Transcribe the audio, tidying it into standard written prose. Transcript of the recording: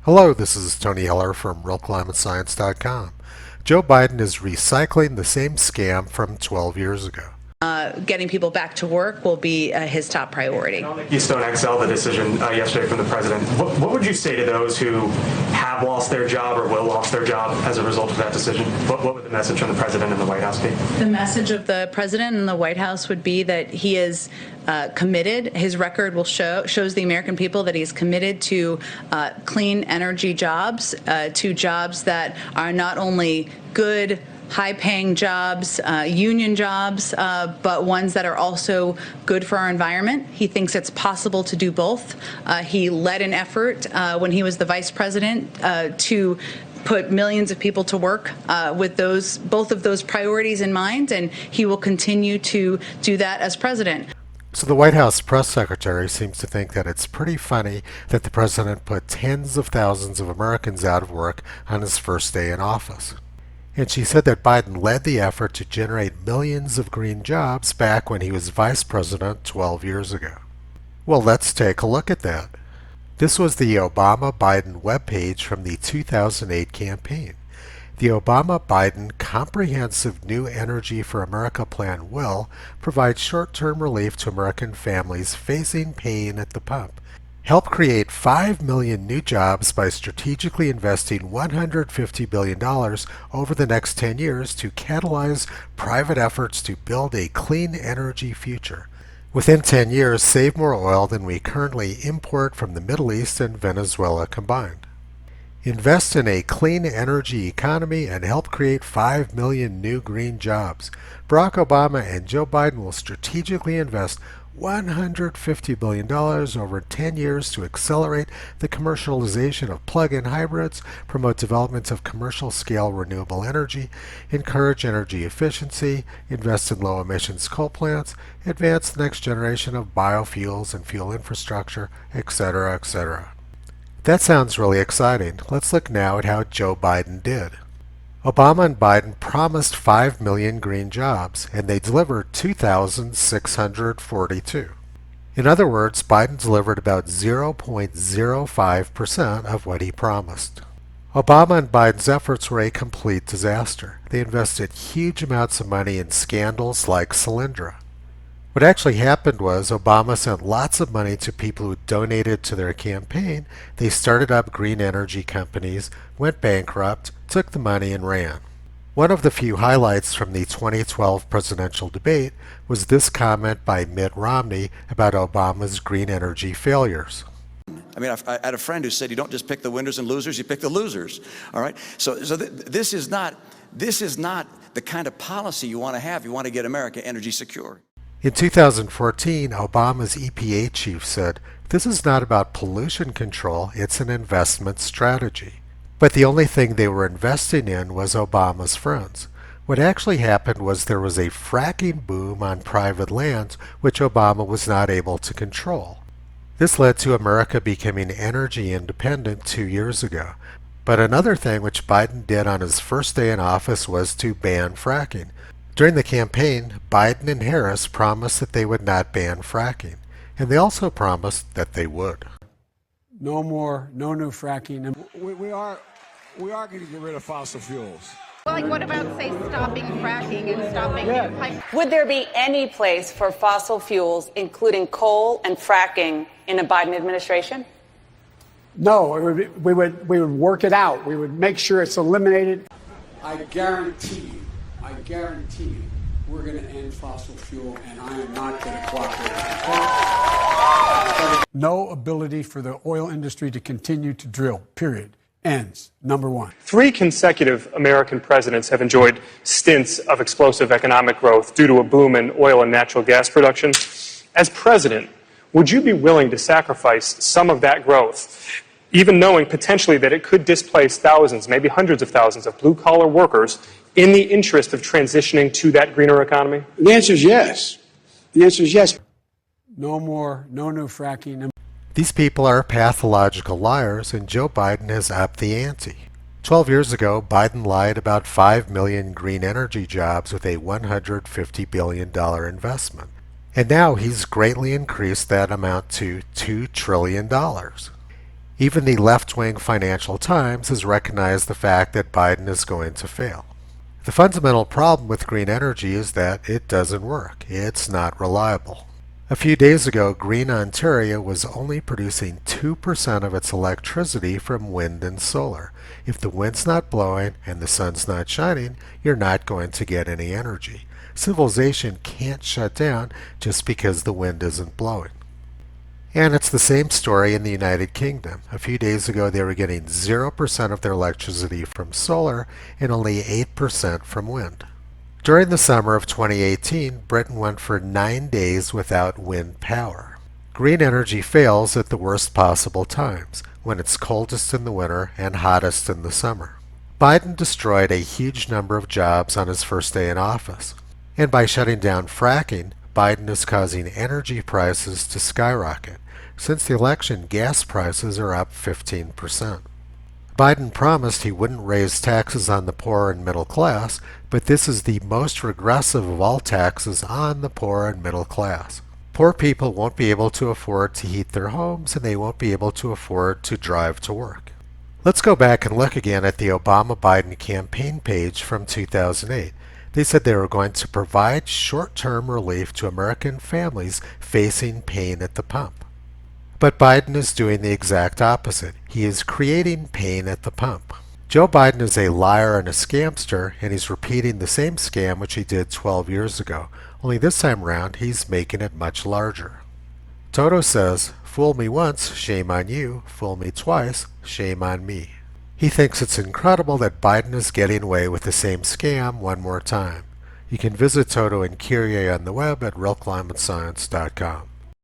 Hello, this is Tony Heller from RealClimateScience.com. Joe Biden is recycling the same scam from 12 years ago. Getting people back to work will be his top priority. On the Keystone XL, the decision yesterday from the president, what would you say to those who have lost their job or will lose their job as a result of that decision? What would the message from the president and the White House be? The message of the president and the White House would be that he is committed. His record will shows the American people that he's committed to clean energy jobs, to jobs that are not only good, high-paying jobs, union jobs, but ones that are also good for our environment. He thinks it's possible to do both. He led an effort when he was the vice president to put millions of people to work with both of those priorities in mind, and he will continue to do that as president. So the White House press secretary seems to think that it's pretty funny that the president put tens of thousands of Americans out of work on his first day in office. And she said that Biden led the effort to generate millions of green jobs back when he was vice president 12 years ago. Well, let's take a look at that. This was the Obama-Biden webpage from the 2008 campaign. The Obama-Biden Comprehensive New Energy for America plan will provide short-term relief to American families facing pain at the pump, help create 5 million new jobs by strategically investing $150 billion over the next 10 years to catalyze private efforts to build a clean energy future. Within 10 years, save more oil than we currently import from the Middle East and Venezuela combined. Invest in a clean energy economy and help create 5 million new green jobs. Barack Obama and Joe Biden will strategically invest $150 billion over 10 years to accelerate the commercialization of plug-in hybrids, promote development of commercial-scale renewable energy, encourage energy efficiency, invest in low-emissions coal plants, advance the next generation of biofuels and fuel infrastructure, etc., etc. That sounds really exciting. Let's look now at how Joe Biden did. Obama and Biden promised 5 million green jobs, and they delivered 2,642. In other words, Biden delivered about 0.05% of what he promised. Obama and Biden's efforts were a complete disaster. They invested huge amounts of money in scandals like Solyndra. What actually happened was Obama sent lots of money to people who donated to their campaign. They started up green energy companies, went bankrupt, took the money, and ran. One of the few highlights from the 2012 presidential debate was this comment by Mitt Romney about Obama's green energy failures. I mean, I had a friend who said, you don't just pick the winners and losers, you pick the losers. All right? This is not the kind of policy you want to have. You want to get America energy secure. In 2014, Obama's EPA chief said, "This is not about pollution control, it's an investment strategy." But the only thing they were investing in was Obama's friends. What actually happened was there was a fracking boom on private lands which Obama was not able to control. This led to America becoming energy independent 2 years ago. But another thing which Biden did on his first day in office was to ban fracking. During the campaign, Biden and Harris promised that they would not ban fracking, and they also promised that they would. No new fracking. We are going to get rid of fossil fuels. Well, like what about, say, stopping fracking and stopping new pipe? Would there be any place for fossil fuels, including coal and fracking, in a Biden administration? No, we would work it out. We would make sure it's eliminated. I guarantee you, we're going to end fossil fuel, and I am not going to cooperate. No ability for the oil industry to continue to drill, period. Ends. Number one. 3 consecutive American presidents have enjoyed stints of explosive economic growth due to a boom in oil and natural gas production. As president, would you be willing to sacrifice some of that growth, even knowing potentially that it could displace thousands, maybe hundreds of thousands of blue-collar workers in the interest of transitioning to that greener economy? The answer is yes. The answer is yes. No new fracking. These people are pathological liars, and Joe Biden has upped the ante. 12 years ago, Biden lied about 5 million green energy jobs with a $150 billion investment. And now he's greatly increased that amount to $2 trillion. Even the left-wing Financial Times has recognized the fact that Biden is going to fail. The fundamental problem with green energy is that it doesn't work. It's not reliable. A few days ago, Green Ontario was only producing 2% of its electricity from wind and solar. If the wind's not blowing and the sun's not shining, you're not going to get any energy. Civilization can't shut down just because the wind isn't blowing. And it's the same story in the United Kingdom. A few days ago, they were getting 0% of their electricity from solar and only 8% from wind. During the summer of 2018, Britain went for 9 days without wind power. Green energy fails at the worst possible times, when it's coldest in the winter and hottest in the summer. Biden destroyed a huge number of jobs on his first day in office. And by shutting down fracking, Biden is causing energy prices to skyrocket. Since the election, gas prices are up 15%. Biden promised he wouldn't raise taxes on the poor and middle class, but this is the most regressive of all taxes on the poor and middle class. Poor people won't be able to afford to heat their homes, and they won't be able to afford to drive to work. Let's go back and look again at the Obama-Biden campaign page from 2008. They said they were going to provide short-term relief to American families facing pain at the pump. But Biden is doing the exact opposite. He is creating pain at the pump. Joe Biden is a liar and a scamster, and he's repeating the same scam which he did 12 years ago, only this time around he's making it much larger. Toto says, "Fool me once, shame on you. Fool me twice, shame on me." He thinks it's incredible that Biden is getting away with the same scam one more time. You can visit Toto and Kyrie on the web at realclimatescience.com.